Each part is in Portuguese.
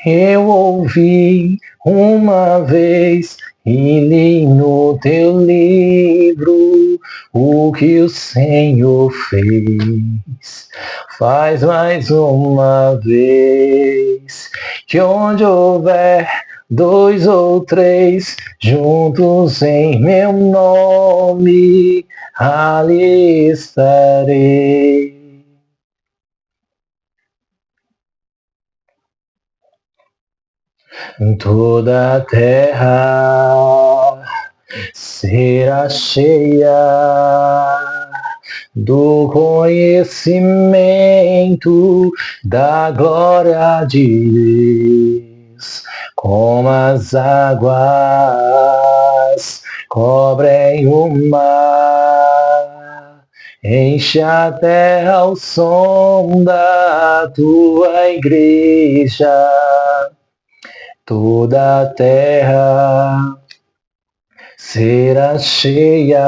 Eu ouvi uma vez e li no teu livro o que o Senhor fez. Faz mais uma vez, que onde houver 2 ou 3 juntos em meu nome, ali estarei. Toda a terra será cheia do conhecimento da glória de Deus, como as águas cobrem o mar. Enche a terra ao som da tua igreja. Toda a terra será cheia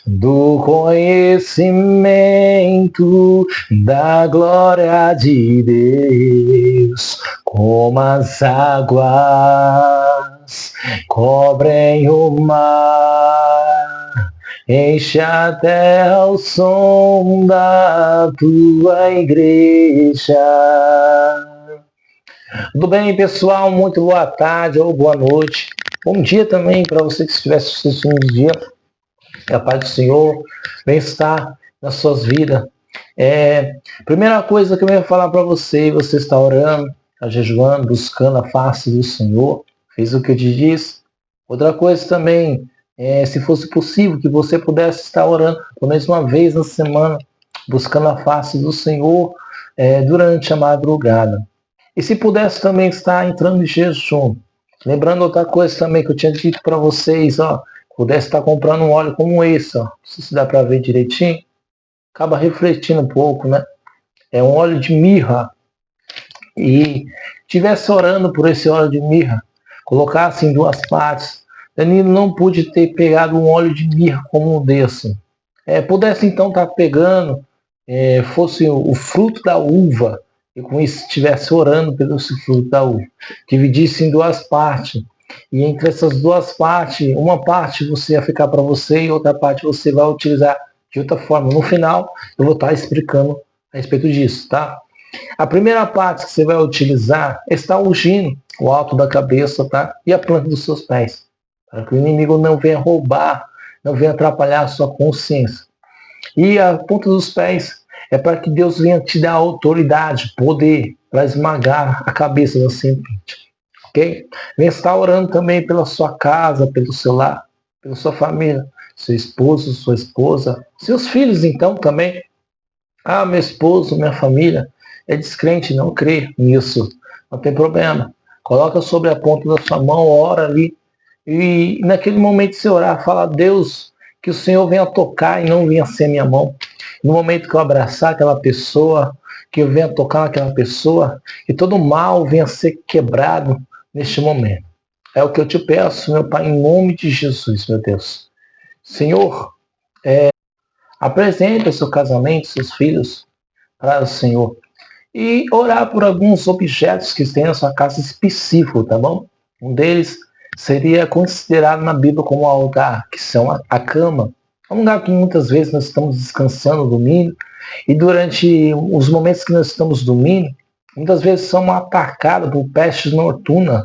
do conhecimento da glória de Deus, como as águas cobrem o mar. Enche a terra ao som da tua igreja. Tudo bem, pessoal? Muito boa tarde ou boa noite. Bom dia também para você que estivesse assistindo o dia. Que a paz do Senhor, bem-estar nas suas vidas. Primeira coisa que eu ia falar para você está orando, está jejuando, buscando a face do Senhor, fez o que eu te disse. Outra coisa também, se fosse possível, que você pudesse estar orando pelo menos uma vez na semana, buscando a face do Senhor durante a madrugada. E se pudesse também estar entrando em jejum. Lembrando outra coisa também que eu tinha dito para vocês, pudesse estar comprando um óleo como esse, não sei se dá para ver direitinho, acaba refletindo um pouco, né? É um óleo de mirra. E estivesse orando por esse óleo de mirra, colocasse em 2 partes. Danilo não pude ter pegado um óleo de mirra como um desse. Pudesse então estar pegando, fosse o fruto da uva, e com isso estivesse orando pelo fruto da uva, dividisse em 2 partes, e entre essas 2 partes, uma parte você ia ficar para você e outra parte você vai utilizar de outra forma. No final, eu vou estar explicando a respeito disso, tá? A primeira parte que você vai utilizar está ungindo o alto da cabeça, tá? E a planta dos seus pés, para que o inimigo não venha roubar, não venha atrapalhar a sua consciência. E a ponta dos pés é para que Deus venha te dar autoridade, poder, para esmagar a cabeça da serpente. Ok? Venha estar orando também pela sua casa, pelo seu lar, pela sua família, seu esposo, sua esposa, seus filhos então também. Meu esposo, minha família é descrente, não crê nisso. Não tem problema. Coloca sobre a ponta da sua mão, ora ali. E naquele momento de você orar, fala: Deus, que o Senhor venha tocar e não venha ser minha mão. No momento que eu abraçar aquela pessoa, que eu venha tocar naquela pessoa, que todo mal venha ser quebrado neste momento. É o que eu te peço, meu Pai, em nome de Jesus, meu Deus. Senhor, apresente seu casamento, seus filhos, para o Senhor. E orar por alguns objetos que tem na sua casa específico, tá bom? Um deles seria considerado na Bíblia como altar, que são a cama. É um lugar que muitas vezes nós estamos descansando, dormindo, e durante os momentos que nós estamos dormindo, muitas vezes somos atacados por pestes noturnas.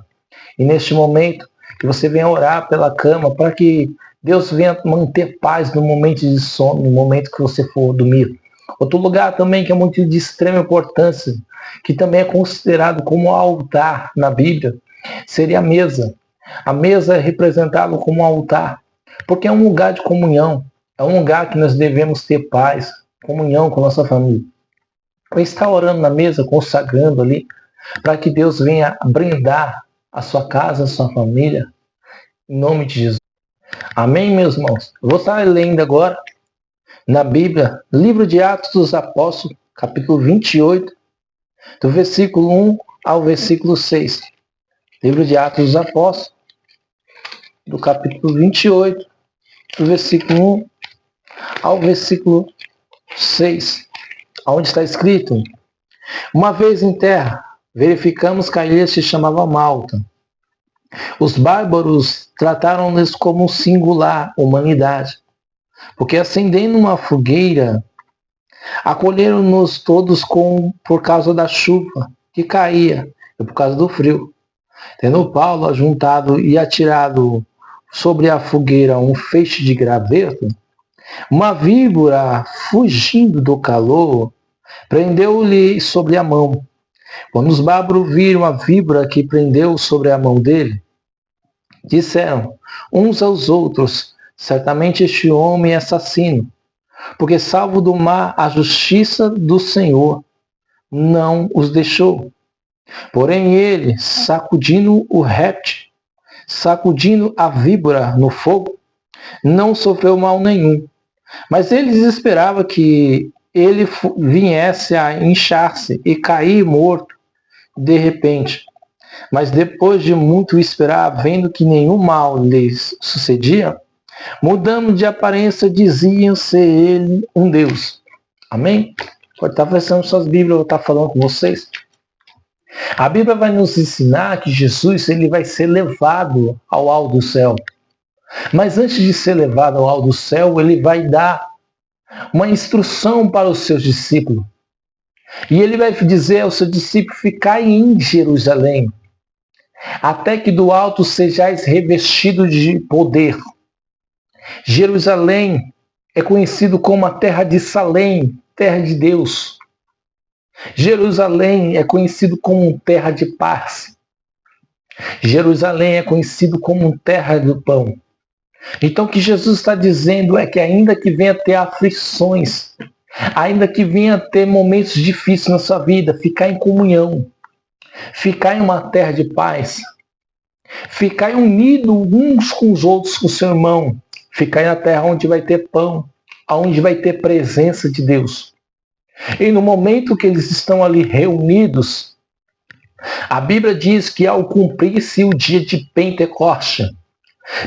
E neste momento, que você venha orar pela cama, para que Deus venha manter paz no momento de sono, no momento que você for dormir. Outro lugar também que é muito de extrema importância, que também é considerado como altar na Bíblia, seria a mesa. A mesa é representada como altar, porque é um lugar de comunhão, é um lugar que nós devemos ter paz, comunhão com nossa família. Para estar orando na mesa, consagrando ali, para que Deus venha brindar a sua casa, a sua família, em nome de Jesus. Amém, meus irmãos? Eu vou estar lendo agora na Bíblia, livro de Atos dos Apóstolos, capítulo 28, do versículo 1 ao versículo 6. Livro de Atos dos Apóstolos, do capítulo 28, do versículo 1 ao versículo 6, onde está escrito: uma vez em terra, verificamos que a ilha se chamava Malta. Os bárbaros trataram-nos como singular humanidade, porque acendendo uma fogueira, acolheram-nos todos por causa da chuva que caía e por causa do frio. Tendo Paulo ajuntado e atirado sobre a fogueira um feixe de graveto, uma víbora, fugindo do calor, prendeu-lhe sobre a mão. Quando os bárbaros viram a víbora que prendeu sobre a mão dele, disseram uns aos outros: certamente este homem é assassino, porque salvo do mar a justiça do Senhor não os deixou. Porém ele, sacudindo o réptil, sacudindo a víbora no fogo, não sofreu mal nenhum. Mas eles esperavam que ele viesse a inchar-se e cair morto de repente. Mas depois de muito esperar, vendo que nenhum mal lhes sucedia, mudando de aparência, diziam ser ele um Deus. Amém? Pode estar fechando suas Bíblias, eu vou estar falando com vocês. A Bíblia vai nos ensinar que Jesus ele vai ser levado ao alto do céu. Mas antes de ser levado ao alto do céu, ele vai dar uma instrução para os seus discípulos. E ele vai dizer ao seu discípulo: ficai em Jerusalém, até que do alto sejais revestidos de poder. Jerusalém é conhecido como a terra de Salém, terra de Deus. Jerusalém é conhecido como terra de paz. Jerusalém é conhecido como terra do pão. Então o que Jesus está dizendo é que ainda que venha ter aflições, ainda que venha ter momentos difíceis na sua vida, ficar em comunhão, ficar em uma terra de paz, ficar unido uns com os outros, com o seu irmão, ficar na terra onde vai ter pão, onde vai ter presença de Deus. E no momento que eles estão ali reunidos, a Bíblia diz que ao cumprir-se o dia de Pentecoste,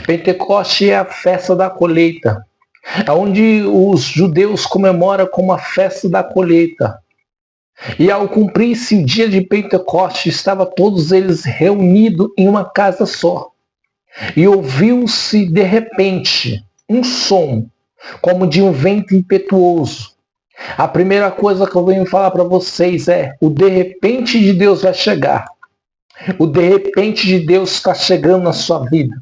Pentecoste é a festa da colheita, onde os judeus comemoram como a festa da colheita. E ao cumprir-se o dia de Pentecoste, estavam todos eles reunidos em uma casa só. E ouviu-se de repente um som, como de um vento impetuoso. A primeira coisa que eu venho falar para vocês é: o de repente de Deus vai chegar. O de repente de Deus está chegando na sua vida.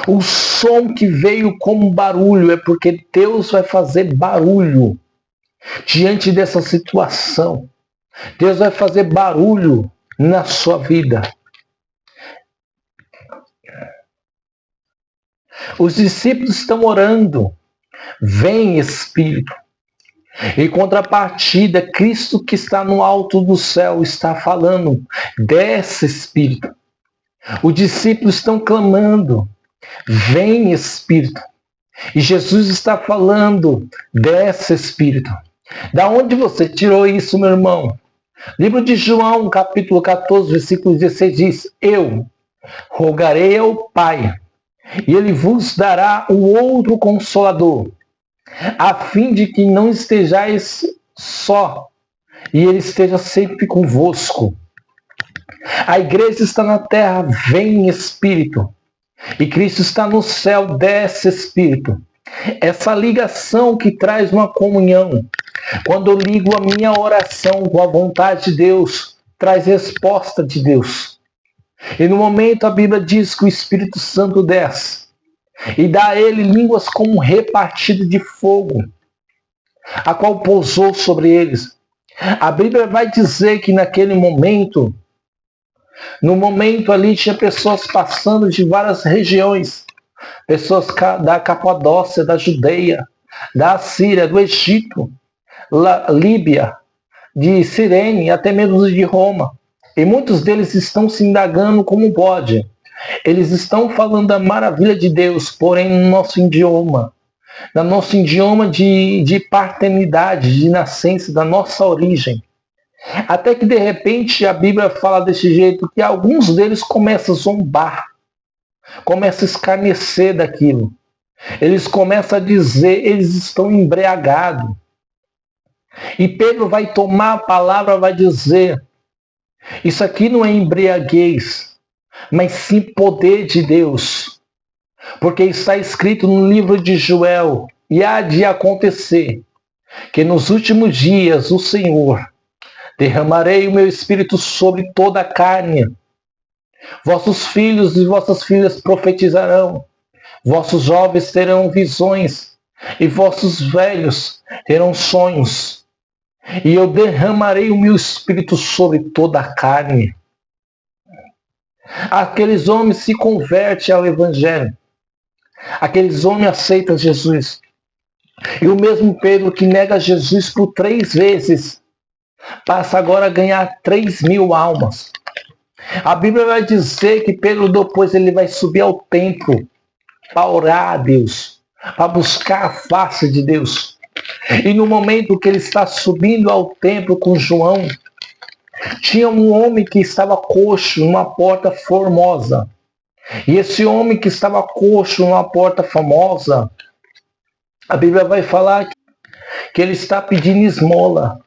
O som que veio como barulho é porque Deus vai fazer barulho diante dessa situação. Deus vai fazer barulho na sua vida. Os discípulos estão orando: vem Espírito. Em contrapartida, Cristo que está no alto do céu está falando: desce Espírito. Os discípulos estão clamando: vem Espírito. E Jesus está falando: desce Espírito. Da onde você tirou isso, meu irmão? Livro de João, capítulo 14, versículo 16 diz: eu rogarei ao Pai, e ele vos dará o outro Consolador, a fim de que não estejais só, e ele esteja sempre convosco. A igreja está na terra, vem Espírito. E Cristo está no céu, desce Espírito. Essa ligação que traz uma comunhão. Quando eu ligo a minha oração com a vontade de Deus, traz resposta de Deus. E no momento a Bíblia diz que o Espírito Santo desce e dá a ele línguas como repartido de fogo, a qual pousou sobre eles. A Bíblia vai dizer que naquele momento, no momento ali tinha pessoas passando de várias regiões, pessoas da Capadócia, da Judeia, da Síria, do Egito, Líbia, de Cirene, até mesmo de Roma. E muitos deles estão se indagando como pode. Eles estão falando da maravilha de Deus, porém no nosso idioma. No nosso idioma de paternidade, de nascença, da nossa origem. Até que de repente a Bíblia fala desse jeito que alguns deles começam a zombar, começam a escarnecer daquilo. Eles começam a dizer, eles estão embriagados. E Pedro vai tomar a palavra, vai dizer: Isso aqui não é embriaguez, mas sim poder de Deus. Porque está escrito no livro de Joel, e há de acontecer que nos últimos dias o Senhor derramarei o meu espírito sobre toda a carne. Vossos filhos e vossas filhas profetizarão, vossos jovens terão visões, e vossos velhos terão sonhos. E eu derramarei o meu espírito sobre toda a carne. Aqueles homens se convertem ao Evangelho. Aqueles homens aceitam Jesus. E o mesmo Pedro que nega Jesus por 3 vezes, passa agora a ganhar 3.000 almas. A Bíblia vai dizer que Pedro depois ele vai subir ao templo para orar a Deus, para buscar a face de Deus. E no momento que ele está subindo ao templo com João, tinha um homem que estava coxo numa porta formosa. E esse homem que estava coxo numa porta famosa, a Bíblia vai falar que ele está pedindo esmola.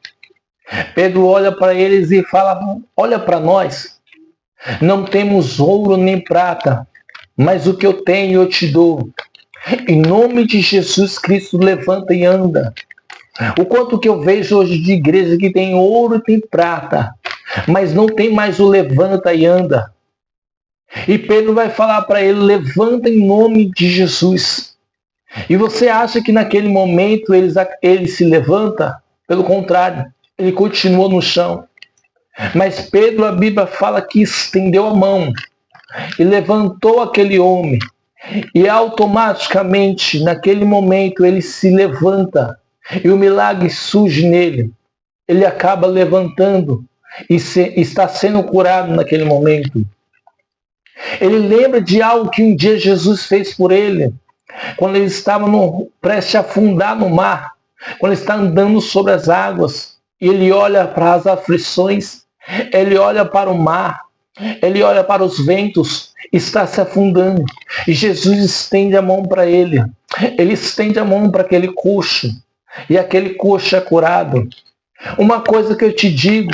Pedro olha para eles e fala: olha para nós, não temos ouro nem prata, mas o que eu tenho eu te dou. Em nome de Jesus Cristo, levanta e anda. O quanto que eu vejo hoje de igreja que tem ouro e tem prata, mas não tem mais o levanta e anda. E Pedro vai falar para ele: levanta em nome de Jesus. E você acha que naquele momento ele se levanta? Pelo contrário, ele continua no chão. Mas Pedro, a Bíblia fala que estendeu a mão e levantou aquele homem. E automaticamente, naquele momento, ele se levanta e o milagre surge nele. Ele acaba levantando e está sendo curado naquele momento. Ele lembra de algo que um dia Jesus fez por ele, quando ele estava prestes a afundar no mar, quando ele está andando sobre as águas, e ele olha para as aflições, ele olha para o mar, ele olha para os ventos, está se afundando, e Jesus estende a mão para ele. Ele estende a mão para aquele coxo, e aquele coxo é curado. Uma coisa que eu te digo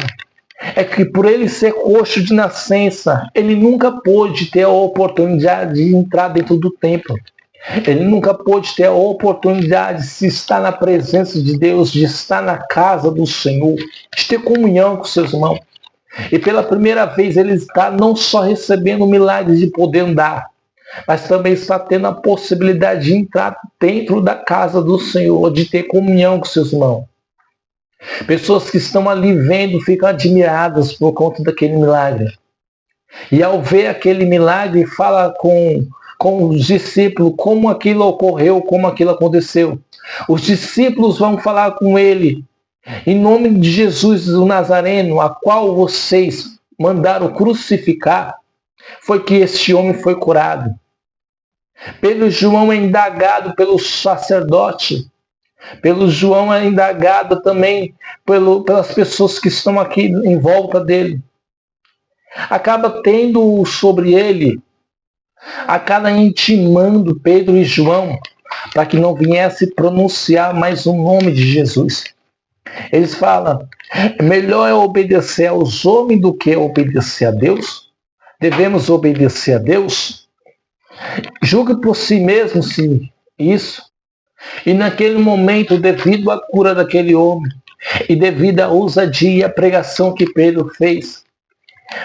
é que por ele ser coxo de nascença, ele nunca pôde ter a oportunidade de entrar dentro do templo. Ele nunca pôde ter a oportunidade de se estar na presença de Deus, de estar na casa do Senhor, de ter comunhão com seus irmãos. E pela primeira vez ele está não só recebendo milagres de poder andar, mas também está tendo a possibilidade de entrar dentro da casa do Senhor, de ter comunhão com seus irmãos. Pessoas que estão ali vendo ficam admiradas por conta daquele milagre. E ao ver aquele milagre, fala com os discípulos como aquilo ocorreu, como aquilo aconteceu. Os discípulos vão falar com ele: em nome de Jesus o Nazareno, a qual vocês mandaram crucificar, foi que este homem foi curado. Pedro e João é indagado pelo sacerdote. Pelo João é indagado também pelas pessoas que estão aqui em volta dele. Acaba tendo sobre ele, acaba intimando Pedro e João para que não viesse pronunciar mais o nome de Jesus. Eles falam: melhor é obedecer aos homens do que obedecer a Deus. Devemos obedecer a Deus. Julgue por si mesmo se isso. E naquele momento, devido à cura daquele homem, e devido à ousadia e à pregação que Pedro fez,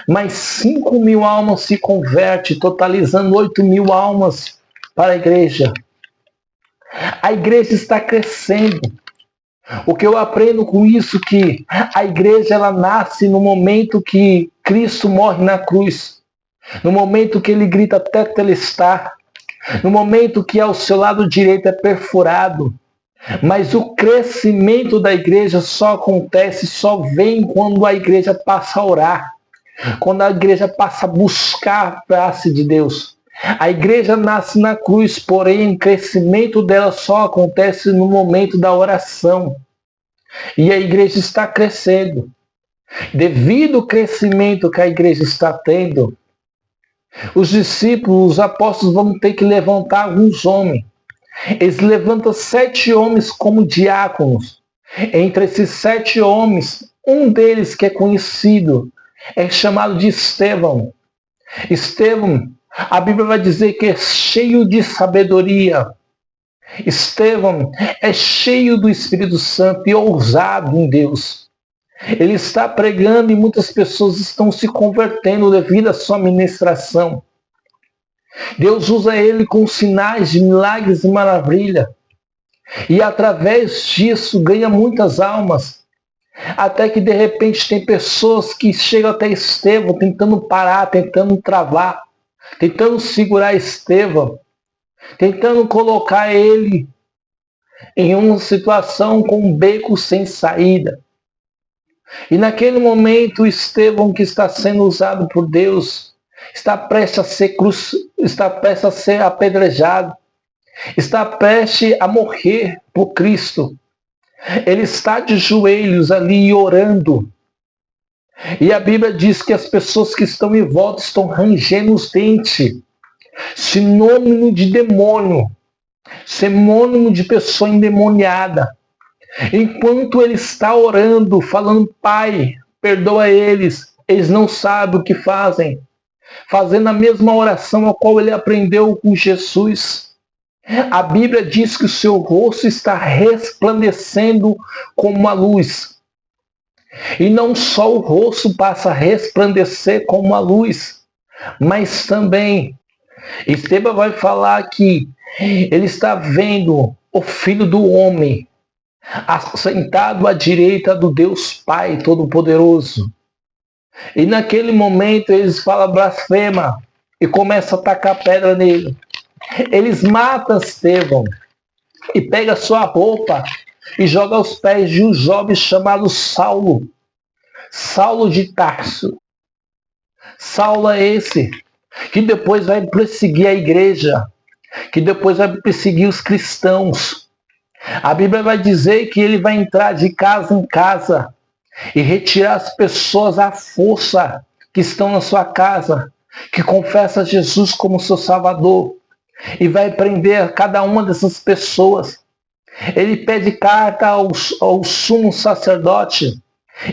mais 5.000 almas se convertem, totalizando 8.000 almas para a igreja. A igreja está crescendo. O que eu aprendo com isso é que a igreja ela nasce no momento que Cristo morre na cruz, no momento que ele grita tetelestai, no momento que ao seu lado direito é perfurado. Mas o crescimento da igreja só acontece, só vem quando a igreja passa a orar, quando a igreja passa a buscar a face de Deus. A igreja nasce na cruz, porém o crescimento dela só acontece no momento da oração. E a igreja está crescendo. Devido ao crescimento que a igreja está tendo, os discípulos, os apóstolos vão ter que levantar alguns homens. Eles levantam 7 homens como diáconos. Entre esses 7 homens, um deles que é conhecido, é chamado de Estevão. Estevão, a Bíblia vai dizer que é cheio de sabedoria. Estevão é cheio do Espírito Santo e ousado em Deus. Ele está pregando e muitas pessoas estão se convertendo devido à sua ministração. Deus usa ele com sinais de milagres e maravilha. E através disso ganha muitas almas. Até que de repente tem pessoas que chegam até Estevão tentando parar, tentando travar, tentando segurar Estevão, tentando colocar ele em uma situação com um beco sem saída. E naquele momento, Estevão, que está sendo usado por Deus, está prestes a ser apedrejado, está prestes a morrer por Cristo. Ele está de joelhos ali orando. E a Bíblia diz que as pessoas que estão em volta estão rangendo os dentes. Sinônimo de demônio. Sinônimo de pessoa endemoniada. Enquanto ele está orando, falando, Pai, perdoa eles. Eles não sabem o que fazem. Fazendo a mesma oração a qual ele aprendeu com Jesus. A Bíblia diz que o seu rosto está resplandecendo como uma luz. E não só o rosto passa a resplandecer como uma luz, mas também Estevão vai falar que ele está vendo o Filho do Homem assentado à direita do Deus Pai Todo-Poderoso. E naquele momento eles falam blasfema e começam a tacar pedra nele. Eles matam Estevão e pegam sua roupa e jogam aos pés de um jovem chamado Saulo. Saulo de Tarso. Saulo é esse que depois vai perseguir a igreja, que depois vai perseguir os cristãos. A Bíblia vai dizer que ele vai entrar de casa em casa e retirar as pessoas à força que estão na sua casa, que confessam Jesus como seu Salvador. E vai prender cada uma dessas pessoas. Ele pede carta ao sumo sacerdote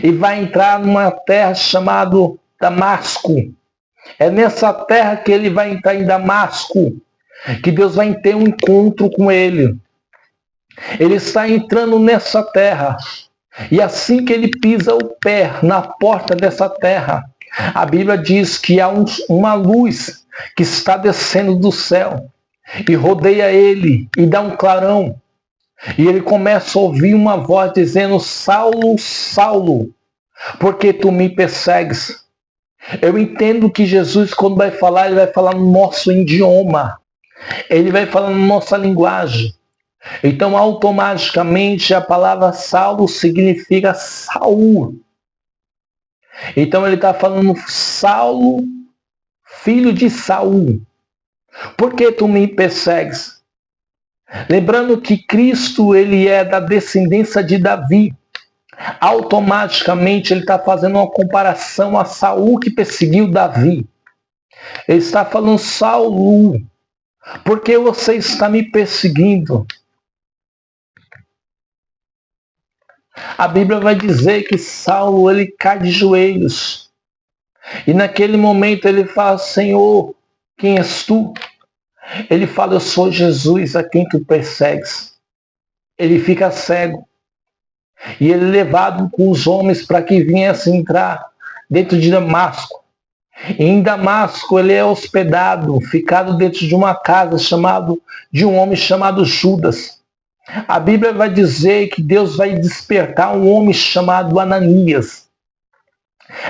e vai entrar numa terra chamada Damasco. É nessa terra que ele vai entrar em Damasco, que Deus vai ter um encontro com ele. Ele está entrando nessa terra. E assim que ele pisa o pé na porta dessa terra, a Bíblia diz que há uma luz que está descendo do céu e rodeia ele e dá um clarão. E ele começa a ouvir uma voz dizendo, Saulo, Saulo, por que tu me persegues? Eu entendo que Jesus, quando vai falar, ele vai falar no nosso idioma. Ele vai falar na nossa linguagem. Então, automaticamente, a palavra Saulo significa Saul. Então, ele está falando Saulo, filho de Saul. Por que tu me persegues? Lembrando que Cristo, ele é da descendência de Davi. Automaticamente, ele está fazendo uma comparação a Saul que perseguiu Davi. Ele está falando, Saulo, por que você está me perseguindo? A Bíblia vai dizer que Saulo, ele cai de joelhos. E naquele momento ele fala, Senhor, quem és tu? Ele fala, eu sou Jesus a quem tu persegues. Ele fica cego. E ele é levado com os homens para que viesse entrar dentro de Damasco. E em Damasco ele é hospedado, ficado dentro de uma casa de um homem chamado Judas. A Bíblia vai dizer que Deus vai despertar um homem chamado Ananias.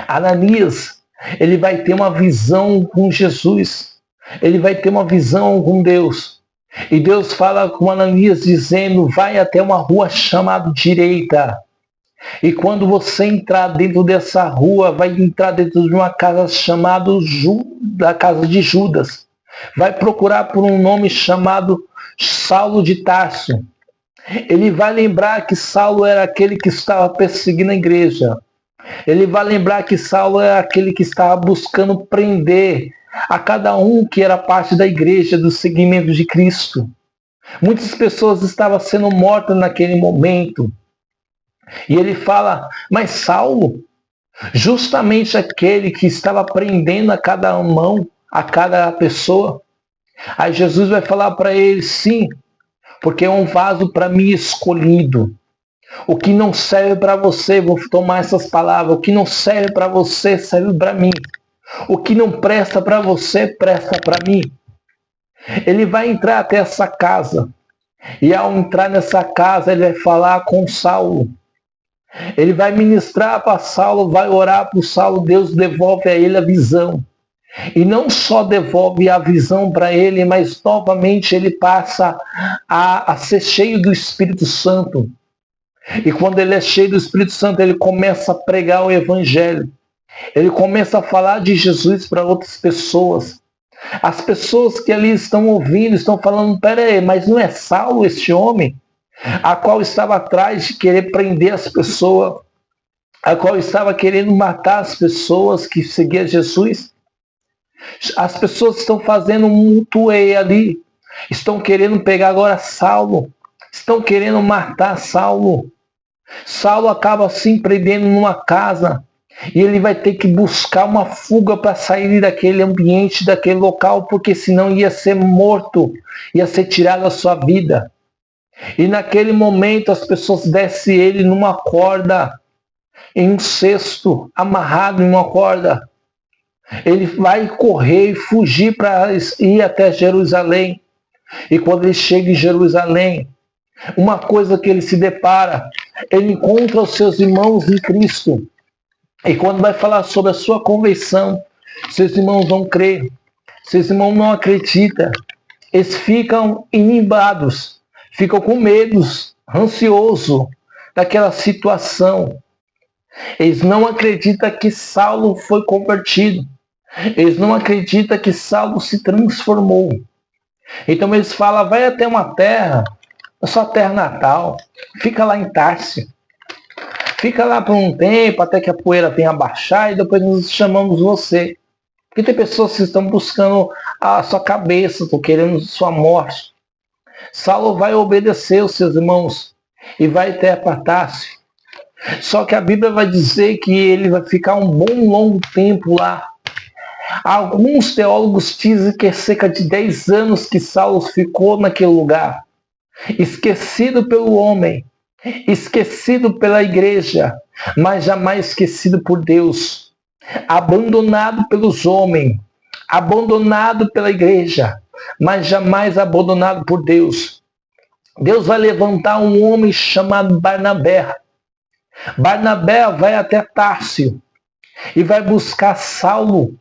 Ananias, ele vai ter uma visão com Jesus. Ele vai ter uma visão com Deus. E Deus fala com Ananias dizendo, vai até uma rua chamada Direita. E quando você entrar dentro dessa rua, vai entrar dentro de uma casa chamada da casa de Judas. Vai procurar por um nome chamado Saulo de Tarso. Ele vai lembrar que Saulo era aquele que estava perseguindo a igreja. Ele vai lembrar que Saulo era aquele que estava buscando prender a cada um que era parte da igreja, do seguimento de Cristo. Muitas pessoas estavam sendo mortas naquele momento. E ele fala, mas Saulo, Justamente aquele que estava prendendo a cada mão, a cada pessoa. Aí Jesus vai falar para ele, sim, porque é um vaso para mim escolhido. O que não serve para você, vou tomar essas palavras, o que não serve para você, serve para mim. O que não presta para você, presta para mim. Ele vai entrar até essa casa. E ao entrar nessa casa, ele vai falar com Saulo. Ele vai ministrar para Saulo, vai orar para o Saulo, Deus devolve a ele a visão. E não só devolve a visão para ele, mas novamente ele passa a ser cheio do Espírito Santo. E quando ele é cheio do Espírito Santo, ele começa a pregar o Evangelho. Ele começa a falar de Jesus para outras pessoas. As pessoas que ali estão ouvindo, estão falando, peraí, mas não é Saulo este homem? A qual estava atrás de querer prender as pessoas, a qual estava querendo matar as pessoas que seguiam Jesus. As pessoas estão fazendo um mutuê ali, estão querendo pegar agora Saulo, estão querendo matar Saulo. Saulo acaba se prendendo numa casa e ele vai ter que buscar uma fuga para sair daquele ambiente, daquele local, porque senão ia ser morto, ia ser tirado a sua vida. E naquele momento as pessoas descem ele numa corda, em um cesto, amarrado em uma corda. Ele vai correr e fugir para ir até Jerusalém. E quando ele chega em Jerusalém, uma coisa que ele se depara, ele encontra os seus irmãos em Cristo. E quando vai falar sobre a sua conversão, seus irmãos não creem, seus irmãos não acreditam. Eles ficam inibados, ficam com medo, ansiosos daquela situação. Eles não acreditam que Saulo foi convertido. Eles não acreditam que Saulo se transformou. Então eles falam, vai até uma terra, a sua terra natal, fica lá em Tarso. Fica lá por um tempo, até que a poeira venha baixar e depois nós chamamos você. Porque tem pessoas que estão buscando a sua cabeça, estão querendo sua morte. Saulo vai obedecer os seus irmãos e vai até Tarso. Só que a Bíblia vai dizer que ele vai ficar um bom longo tempo lá. Alguns teólogos dizem que é cerca de 10 anos que Saulo ficou naquele lugar. Esquecido pelo homem, esquecido pela igreja, mas jamais esquecido por Deus. Abandonado pelos homens, abandonado pela igreja, mas jamais abandonado por Deus. Deus vai levantar um homem chamado Barnabé. Barnabé vai até Tarso e vai buscar Saulo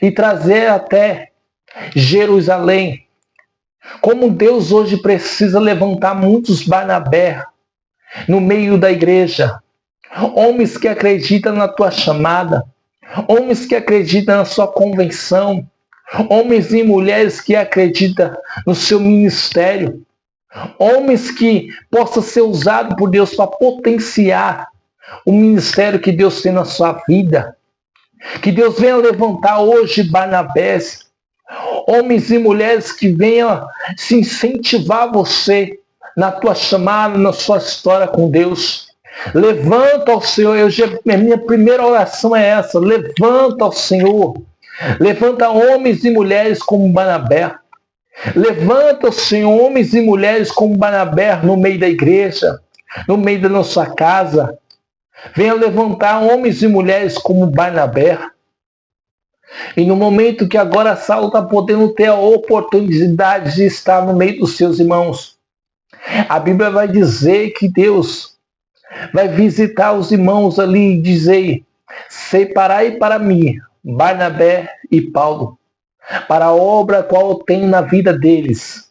e trazer até Jerusalém. Como Deus hoje precisa levantar muitos Barnabé no meio da igreja. Homens que acreditam na tua chamada. Homens que acreditam na sua convenção. Homens e mulheres que acreditam no seu ministério. Homens que possam ser usados por Deus para potenciar o ministério que Deus tem na sua vida. Que Deus venha levantar hoje Barnabés. Homens e mulheres que venham se incentivar você na tua chamada, na sua história com Deus. Levanta ao Senhor. Minha primeira oração é essa. Levanta ao Senhor. Levanta homens e mulheres como Barnabé. Levanta, Senhor, homens e mulheres como Barnabé no meio da igreja, no meio da nossa casa. Venha levantar homens e mulheres como Barnabé. E no momento que agora Saulo está podendo ter a oportunidade de estar no meio dos seus irmãos, a Bíblia vai dizer que Deus vai visitar os irmãos ali e dizer, separai para mim Barnabé e Paulo, para a obra a qual eu tenho na vida deles,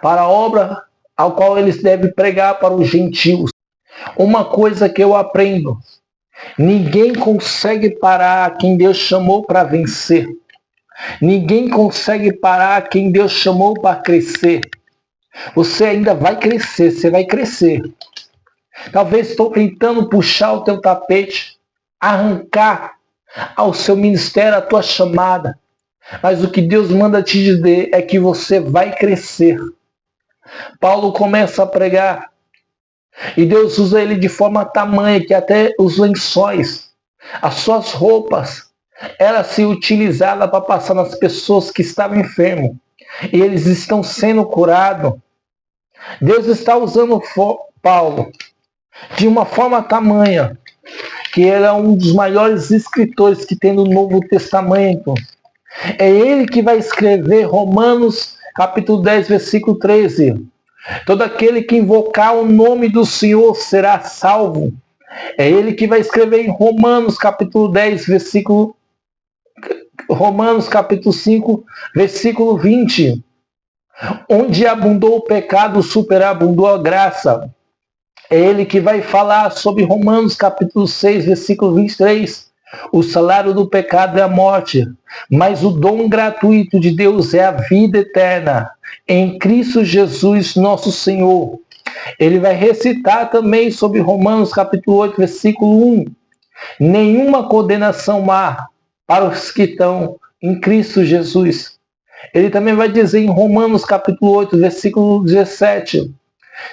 para a obra a qual eles devem pregar para os gentios. Uma coisa que eu aprendo, ninguém consegue parar quem Deus chamou para vencer. Ninguém consegue parar quem Deus chamou para crescer. Você ainda vai crescer, você vai crescer. Talvez estou tentando puxar o teu tapete, arrancar ao seu ministério a tua chamada. Mas o que Deus manda te dizer é que você vai crescer. Paulo começa a pregar. E Deus usa ele de forma tamanha que até os lençóis As suas roupas, ela se utilizava para passar nas pessoas que estavam enfermos. E eles estão sendo curados. Deus está usando Paulo de uma forma tamanha que ele é um dos maiores escritores que tem no Novo Testamento. É ele que vai escrever Romanos capítulo 10, versículo 13. Todo aquele que invocar o nome do Senhor será salvo. É ele que vai escrever em Romanos capítulo 10, Romanos capítulo 5, versículo 20. Onde abundou o pecado, superabundou a graça. É ele que vai falar sobre Romanos capítulo 6, versículo 23. O salário do pecado é a morte, mas o dom gratuito de Deus é a vida eterna, em Cristo Jesus nosso Senhor. Ele vai recitar também sobre Romanos capítulo 8, versículo 1. Nenhuma condenação há para os que estão em Cristo Jesus. Ele também vai dizer em Romanos capítulo 8, versículo 17.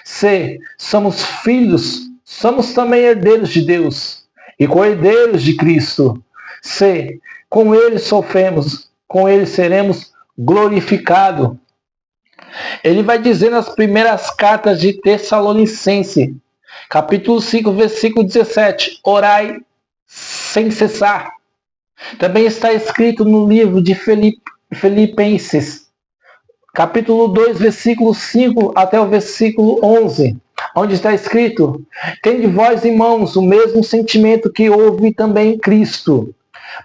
Se somos filhos, somos também herdeiros de Deus e co-herdeiros de Cristo. Se com ele sofremos, com ele seremos glorificados. Ele vai dizer nas primeiras cartas de Tessalonicense, capítulo 5, versículo 17, orai sem cessar. Também está escrito no livro de Filipenses, capítulo 2, versículo 5 até o versículo 11, onde está escrito: tende vós, irmãos, o mesmo sentimento que houve também em Cristo,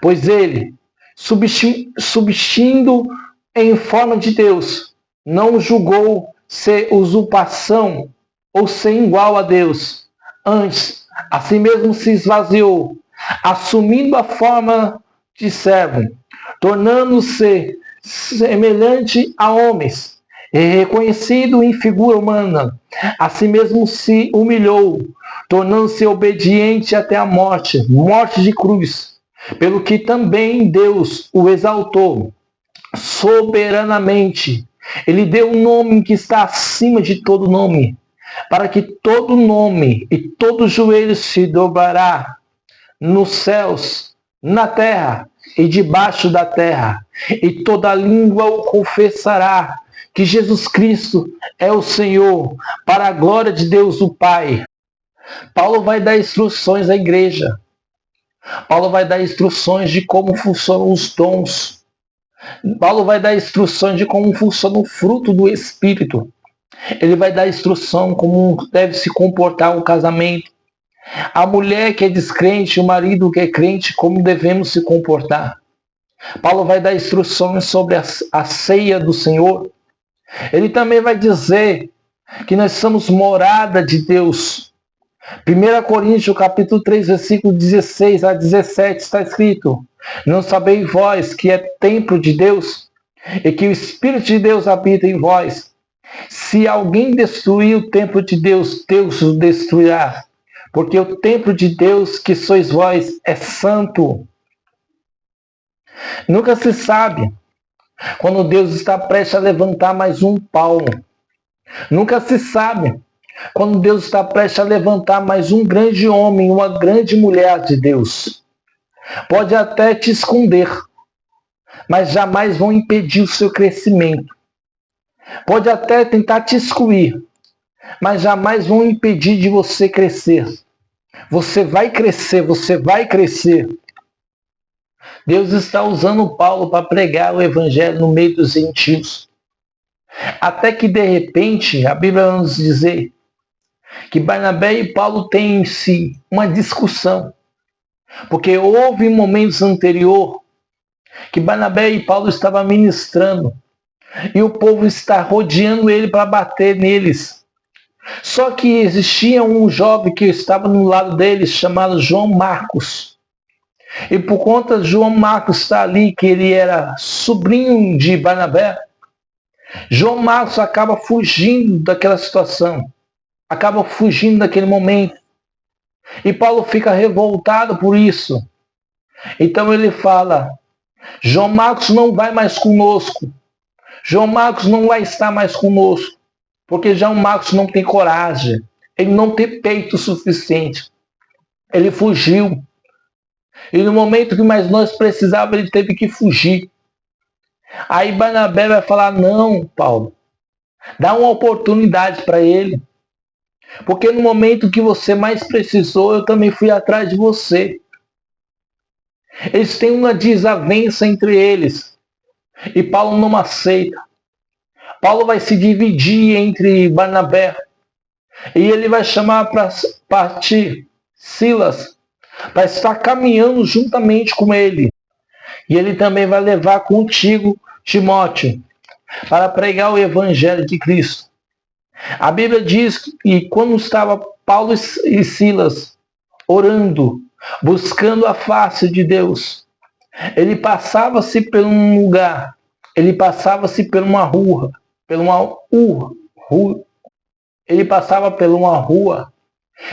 pois ele, subsistindo em forma de Deus, não julgou ser usurpação ou ser igual a Deus. Antes, a si mesmo se esvaziou, assumindo a forma de servo, tornando-se semelhante a homens, e reconhecido em figura humana, a si mesmo se humilhou, tornando-se obediente até a morte, morte de cruz, pelo que também Deus o exaltou soberanamente. Ele deu um nome que está acima de todo nome, para que todo nome e todo joelho se dobrará nos céus, na terra e debaixo da terra, e toda língua o confessará que Jesus Cristo é o Senhor, para a glória de Deus o Pai. Paulo vai dar instruções à igreja. Paulo vai dar instruções de como funcionam os dons. Paulo vai dar instruções de como funciona o fruto do Espírito. Ele vai dar instrução como deve se comportar o casamento. A mulher que é descrente, o marido que é crente, como devemos se comportar. Paulo vai dar instruções sobre a ceia do Senhor. Ele também vai dizer que nós somos morada de Deus. 1 Coríntios capítulo 3, versículo 16 a 17 está escrito: não sabeis vós que é templo de Deus e que o Espírito de Deus habita em vós? Se alguém destruir o templo de Deus, Deus o destruirá. Porque o templo de Deus que sois vós é santo. Nunca se sabe quando Deus está prestes a levantar mais um Paulo. Nunca se sabe quando Deus está prestes a levantar mais um grande homem, uma grande mulher de Deus. Pode até te esconder, mas jamais vão impedir o seu crescimento. Pode até tentar te excluir, mas jamais vão impedir de você crescer. Você vai crescer, você vai crescer. Deus está usando Paulo para pregar o evangelho no meio dos gentios. Até que de repente, a Bíblia vai nos dizer que Barnabé e Paulo têm em si uma discussão. Porque houve momentos anteriores que Barnabé e Paulo estavam ministrando e o povo está rodeando ele para bater neles. Só que existia um jovem que estava no lado deles, chamado João Marcos. E por conta de João Marcos estar ali, que ele era sobrinho de Barnabé, João Marcos acaba fugindo daquela situação. Acaba fugindo daquele momento. E Paulo fica revoltado por isso. Então ele fala: João Marcos não vai mais conosco. João Marcos não vai estar mais conosco. Porque João Marcos não tem coragem. Ele não tem peito suficiente. Ele fugiu. E no momento que mais nós precisávamos, ele teve que fugir. Aí Barnabé vai falar, não, Paulo, dá uma oportunidade para ele. Porque no momento que você mais precisou, eu também fui atrás de você. Eles têm uma desavença entre eles. E Paulo não aceita. Paulo vai se dividir entre Barnabé. E ele vai chamar para partir Silas, para estar caminhando juntamente com ele. E ele também vai levar contigo Timóteo, para pregar o evangelho de Cristo. A Bíblia diz que quando estava Paulo e Silas orando, buscando a face de Deus, ele passava-se por um lugar, ele passava-se por uma rua, ele passava por uma rua,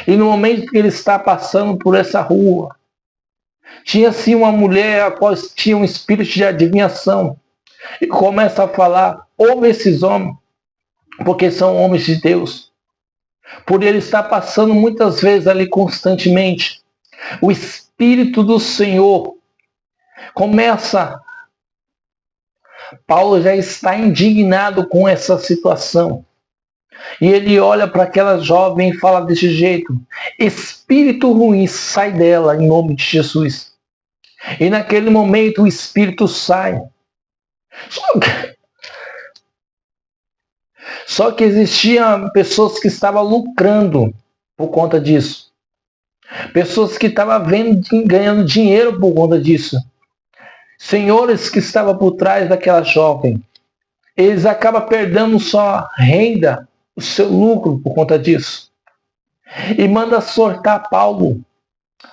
e no momento que ele está passando por essa rua, tinha sim uma mulher a qual tinha um espírito de adivinhação, e começa a falar, ouve esses homens, porque são homens de Deus. Por ele estar passando muitas vezes ali constantemente, o Espírito do Senhor começa. Paulo já está indignado com essa situação. E ele olha para aquela jovem e fala desse jeito: espírito ruim, sai dela em nome de Jesus. E naquele momento o espírito sai. Só que existiam pessoas que estavam lucrando por conta disso. Pessoas que estavam ganhando dinheiro por conta disso. Senhores que estavam por trás daquela jovem. Eles acabam perdendo sua renda, o seu lucro por conta disso. E manda soltar Paulo.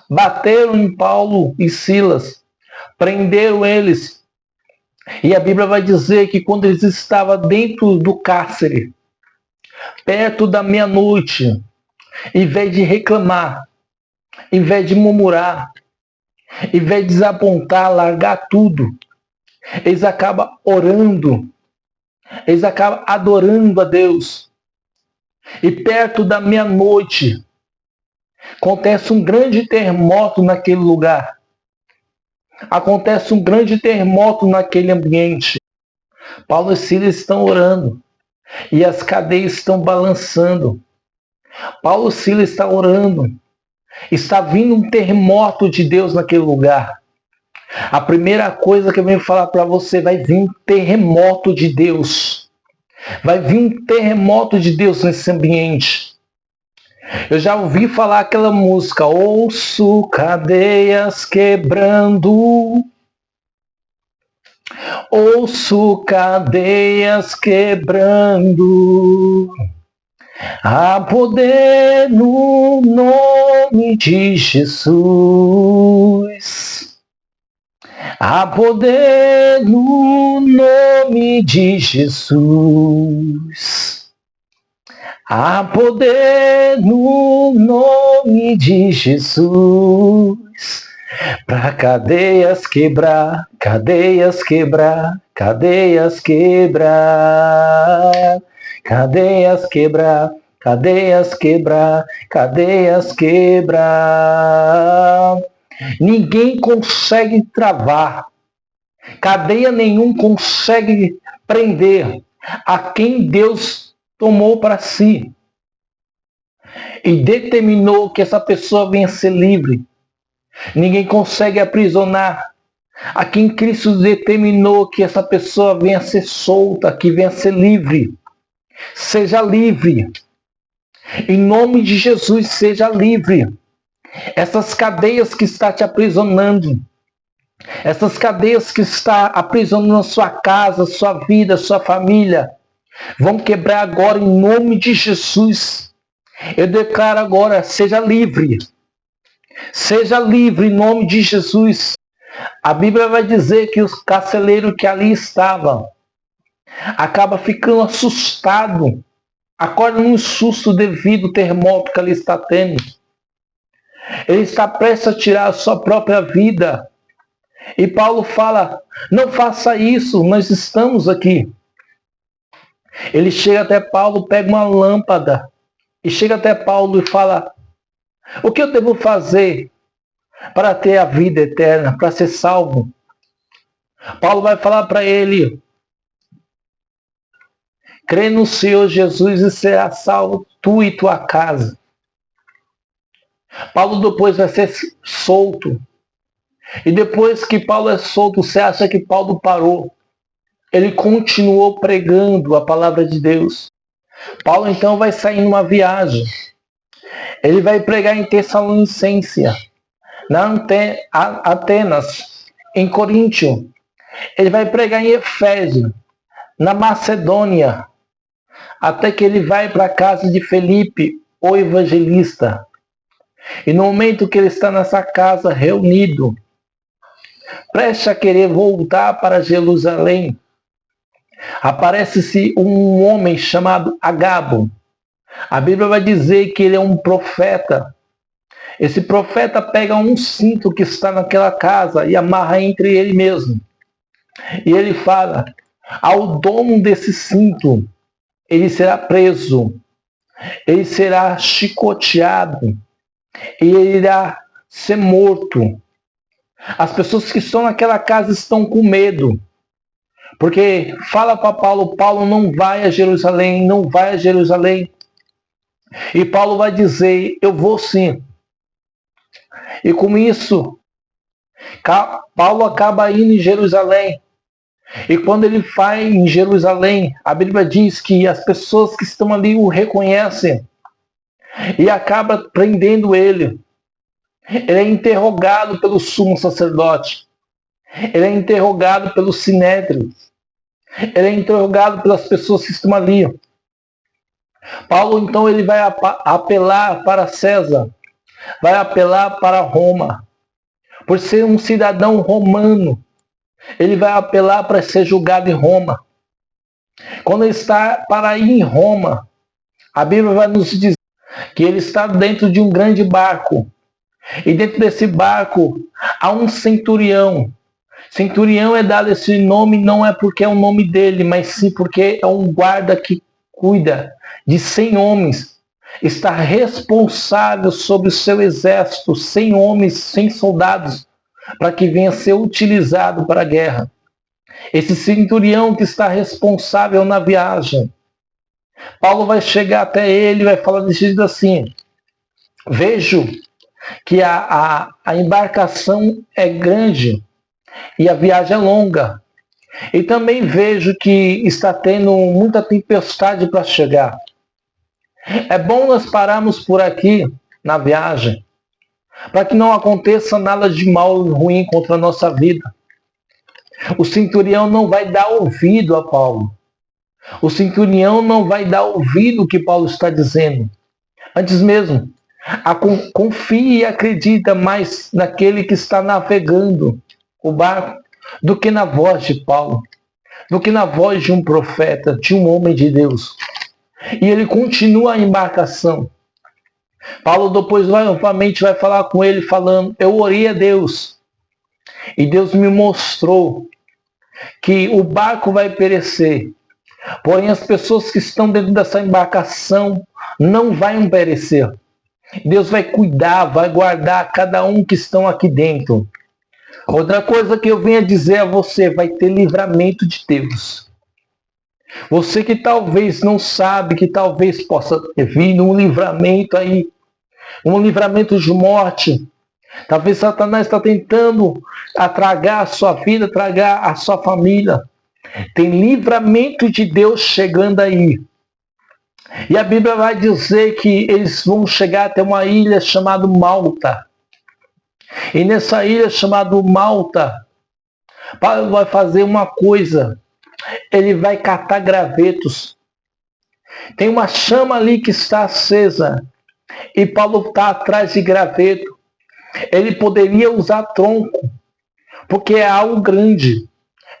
Bateram em Paulo e Silas. Prenderam eles. E a Bíblia vai dizer que quando eles estavam dentro do cárcere, perto da meia-noite, em vez de reclamar, em vez de murmurar, em vez de desapontar, largar tudo, eles acabam orando, eles acabam adorando a Deus. E perto da meia-noite, acontece um grande terremoto naquele lugar. Acontece um grande terremoto naquele ambiente. Paulo e Silas estão orando. E as cadeias estão balançando. Paulo e Silas estão orando. Está vindo um terremoto de Deus naquele lugar. A primeira coisa que eu venho falar para você, vai vir um terremoto de Deus. Vai vir um terremoto de Deus nesse ambiente. Eu já ouvi falar aquela música, ouço cadeias quebrando. Ouço cadeias quebrando. Há poder no nome de Jesus. Há poder no nome de Jesus. Há poder no nome de Jesus. Para cadeias quebrar, cadeias quebrar, cadeias quebrar. Cadeias quebrar, cadeias quebrar, cadeias quebrar. Ninguém consegue travar. Cadeia nenhum consegue prender a quem Deus tomou para si. E determinou que essa pessoa venha ser livre. Ninguém consegue aprisionar a quem Cristo determinou que essa pessoa venha ser solta, que venha ser livre. Seja livre. Em nome de Jesus, seja livre. Essas cadeias que está te aprisionando, essas cadeias que está aprisionando a sua casa, sua vida, sua família, vão quebrar agora em nome de Jesus. Eu declaro agora, seja livre. Seja livre em nome de Jesus. A Bíblia vai dizer que os carcereiros que ali estavam acaba ficando assustado, acorda num susto devido ao terremoto que ali está tendo. Ele está prestes a tirar a sua própria vida. E Paulo fala, não faça isso, nós estamos aqui. Ele chega até Paulo, pega uma lâmpada, e chega até Paulo e fala, o que eu devo fazer para ter a vida eterna, para ser salvo. Paulo vai falar para ele: crê no Senhor Jesus e será salvo tu e tua casa. Paulo depois vai ser solto. E depois que Paulo é solto, você acha que Paulo parou? Ele continuou pregando a palavra de Deus. Paulo então vai sair numa viagem. Ele vai pregar em Tessalonicense, na Atenas, em Coríntio. Ele vai pregar em Efésio, na Macedônia, até que ele vai para a casa de Felipe, o evangelista. E no momento que ele está nessa casa reunido, prestes a querer voltar para Jerusalém, aparece-se um homem chamado Agabo. A Bíblia vai dizer que ele é um profeta. Esse profeta pega um cinto que está naquela casa e amarra entre ele mesmo. E ele fala: ao dono desse cinto, ele será preso, ele será chicoteado, e ele irá ser morto. As pessoas que estão naquela casa estão com medo, porque fala para Paulo: Paulo, não vai a Jerusalém, não vai a Jerusalém. E Paulo vai dizer: eu vou sim. E com isso, Paulo acaba indo em Jerusalém. E quando ele vai em Jerusalém, a Bíblia diz que as pessoas que estão ali o reconhecem e acaba prendendo ele. Ele é interrogado pelo sumo sacerdote. Ele é interrogado pelo sinédrio. Ele é interrogado pelas pessoas que estão ali. Paulo, então, ele vai apelar para César. Vai apelar para Roma. Por ser um cidadão romano, ele vai apelar para ser julgado em Roma. Quando ele está para ir em Roma, a Bíblia vai nos dizer que ele está dentro de um grande barco. E dentro desse barco há um centurião. Centurião é dado esse nome não é porque é o nome dele, mas sim porque é um guarda que cuida de 100 homens. Está responsável sobre o seu exército, 100 homens, 100 soldados, para que venha a ser utilizado para a guerra. Esse centurião que está responsável na viagem, Paulo vai chegar até ele e vai falar desse jeito assim: vejo que a embarcação é grande e a viagem é longa. E também vejo que está tendo muita tempestade para chegar. É bom nós pararmos por aqui na viagem, para que não aconteça nada de mal e ruim contra a nossa vida. O centurião não vai dar ouvido a Paulo. O centurião não vai dar ouvido ao que Paulo está dizendo. Antes mesmo, confie e acredita mais naquele que está navegando o barco do que na voz de Paulo, do que na voz de um profeta, de um homem de Deus. E ele continua a embarcação. Paulo depois novamente vai falar com ele falando: eu orei a Deus e Deus me mostrou que o barco vai perecer, porém as pessoas que estão dentro dessa embarcação não vão perecer. Deus vai cuidar, vai guardar cada um que estão aqui dentro. Outra coisa que eu venho dizer a você: vai ter livramento de Deus. Você que talvez não sabe, que talvez possa ter vindo um livramento aí, um livramento de morte. Talvez Satanás está tentando tragar a sua vida, tragar a sua família. Tem livramento de Deus chegando aí. E a Bíblia vai dizer que eles vão chegar até uma ilha chamada Malta. E nessa ilha chamada Malta, Paulo vai fazer uma coisa. Ele vai catar gravetos. Tem uma chama ali que está acesa. E Paulo está atrás de graveto. Ele poderia usar tronco, porque é algo grande.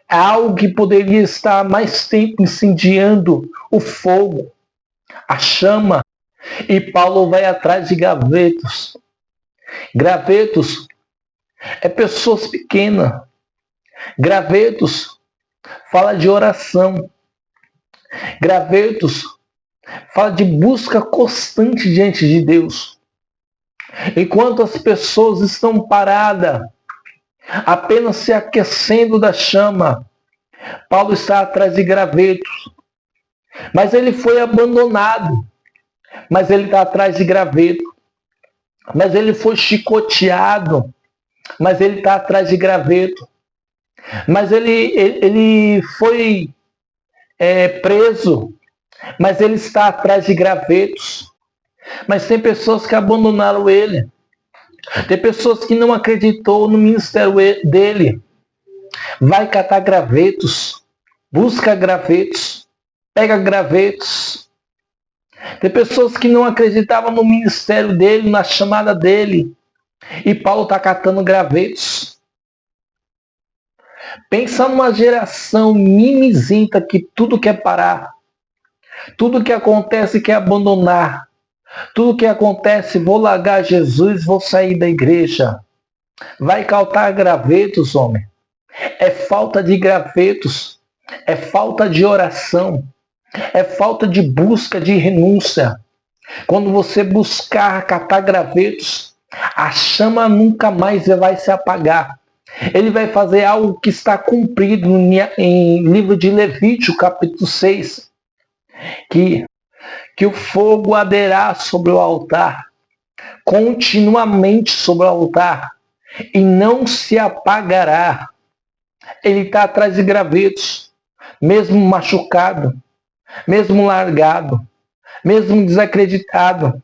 É algo que poderia estar mais tempo incendiando o fogo, a chama. E Paulo vai atrás de gravetos. Gravetos é pessoas pequenas. Gravetos fala de oração. Gravetos fala de busca constante diante de Deus. Enquanto as pessoas estão paradas, apenas se aquecendo da chama, Paulo está atrás de gravetos. Mas ele foi abandonado. Mas ele está atrás de graveto. Mas ele foi chicoteado. Mas ele está atrás de graveto. Mas ele foi preso. Mas ele está atrás de gravetos. Mas tem pessoas que abandonaram ele. Tem pessoas que não acreditou no ministério dele. Vai catar gravetos. Busca gravetos. Pega gravetos. Tem pessoas que não acreditavam no ministério dele, na chamada dele. E Paulo está catando gravetos. Pensa numa geração mimizenta que tudo quer parar. Tudo que acontece quer abandonar. Tudo que acontece, vou largar Jesus, vou sair da igreja. Vai catar gravetos, homem. É falta de gravetos. É falta de oração. É falta de busca, de renúncia. Quando você buscar catar gravetos, a chama nunca mais vai se apagar. Ele vai fazer algo que está cumprido em livro de Levítico, capítulo 6. Que o fogo arderá sobre o altar, continuamente sobre o altar, e não se apagará. Ele está atrás de gravetos, mesmo machucado, mesmo largado, mesmo desacreditado.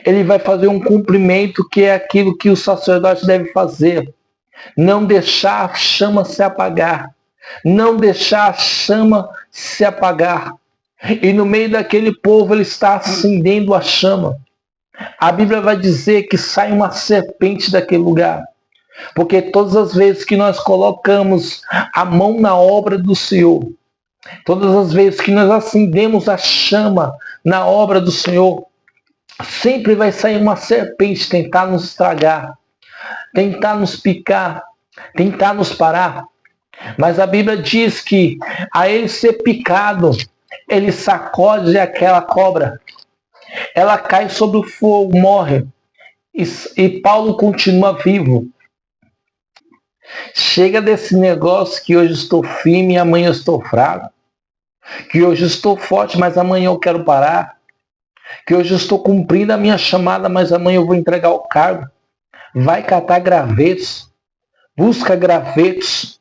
Ele vai fazer um cumprimento que é aquilo que o sacerdote deve fazer. Não deixar a chama se apagar. Não deixar a chama se apagar. E no meio daquele povo ele está acendendo a chama. A Bíblia vai dizer que sai uma serpente daquele lugar. Porque todas as vezes que nós colocamos a mão na obra do Senhor, todas as vezes que nós acendemos a chama na obra do Senhor, sempre vai sair uma serpente tentar nos estragar, tentar nos picar, tentar nos parar. Mas a Bíblia diz que a ele ser picado, ele sacode aquela cobra. Ela cai sobre o fogo, morre. E Paulo continua vivo. Chega desse negócio que hoje estou firme e amanhã estou fraco. Que hoje estou forte, mas amanhã eu quero parar. Que hoje estou cumprindo a minha chamada, mas amanhã eu vou entregar o cargo. Vai catar gravetos. Busca gravetos.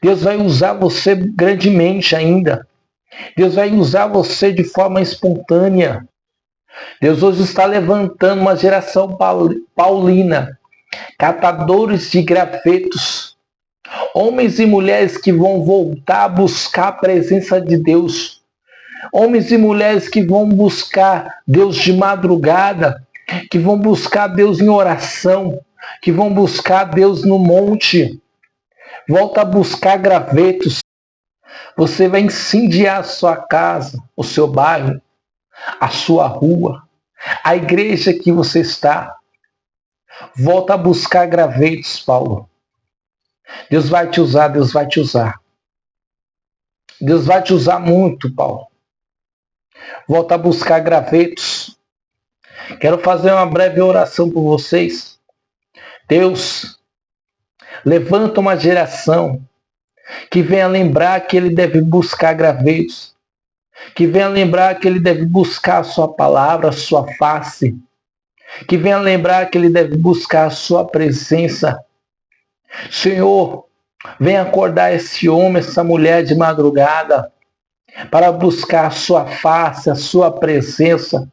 Deus vai usar você grandemente ainda. Deus vai usar você de forma espontânea. Deus hoje está levantando uma geração paulina, catadores de gravetos, homens e mulheres que vão voltar a buscar a presença de Deus, homens e mulheres que vão buscar Deus de madrugada, que vão buscar Deus em oração, que vão buscar Deus no monte. Volta a buscar gravetos. Você vai incendiar a sua casa, o seu bairro, a sua rua, a igreja que você está. Volta a buscar gravetos, Paulo. Deus vai te usar, Deus vai te usar. Deus vai te usar muito, Paulo. Volta a buscar gravetos. Quero fazer uma breve oração por vocês. Deus, levanta uma geração que venha lembrar que ele deve buscar gravetos. Que venha lembrar que ele deve buscar a sua palavra, a sua face. Que venha lembrar que ele deve buscar a sua presença. Senhor, venha acordar esse homem, essa mulher de madrugada, para buscar a sua face, a sua presença.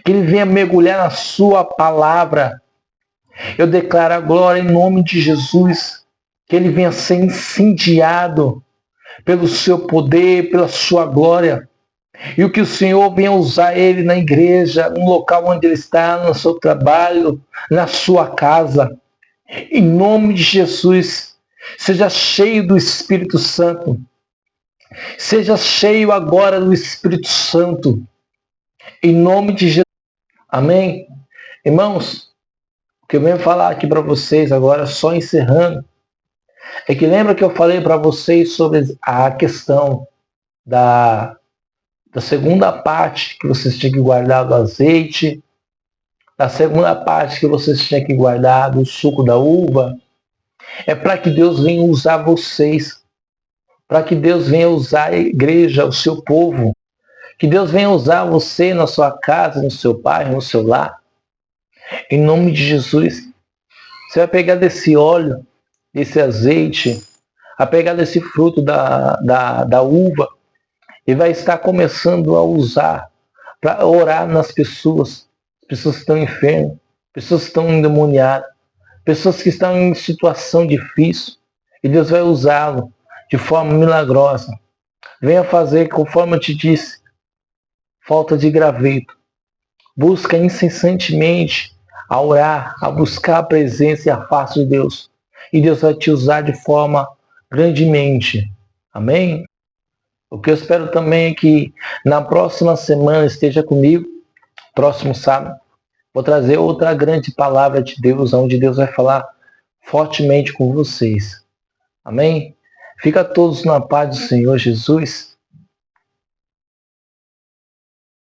Que ele venha mergulhar na sua palavra. Eu declaro a glória em nome de Jesus. Que ele venha ser incendiado pelo seu poder, pela sua glória. E o que o Senhor venha usar ele na igreja, no local onde ele está, no seu trabalho, na sua casa. Em nome de Jesus, seja cheio do Espírito Santo. Seja cheio agora do Espírito Santo. Em nome de Jesus. Amém? Irmãos, o que eu venho falar aqui para vocês agora, só encerrando, é que lembra que eu falei para vocês sobre a questão da segunda parte, que vocês tinham que guardar do azeite, A segunda parte que vocês tinham que guardar do suco da uva é para que Deus venha usar vocês, para que Deus venha usar a igreja, o seu povo, que Deus venha usar você na sua casa, no seu bairro, no seu lar. Em nome de Jesus, você vai pegar desse óleo, desse azeite, vai pegar desse fruto da uva e vai estar começando a usar para orar nas pessoas que estão enfermas, pessoas que estão endemoniadas, pessoas que estão em situação difícil, e Deus vai usá-lo de forma milagrosa. Venha fazer conforme eu te disse, falta de graveto. Busca incessantemente a orar, a buscar a presença e a face de Deus. E Deus vai te usar de forma grandemente. Amém? O que eu espero também é que na próxima semana esteja comigo, próximo sábado. Vou trazer outra grande palavra de Deus, onde Deus vai falar fortemente com vocês. Amém? Fica todos na paz do Senhor Jesus.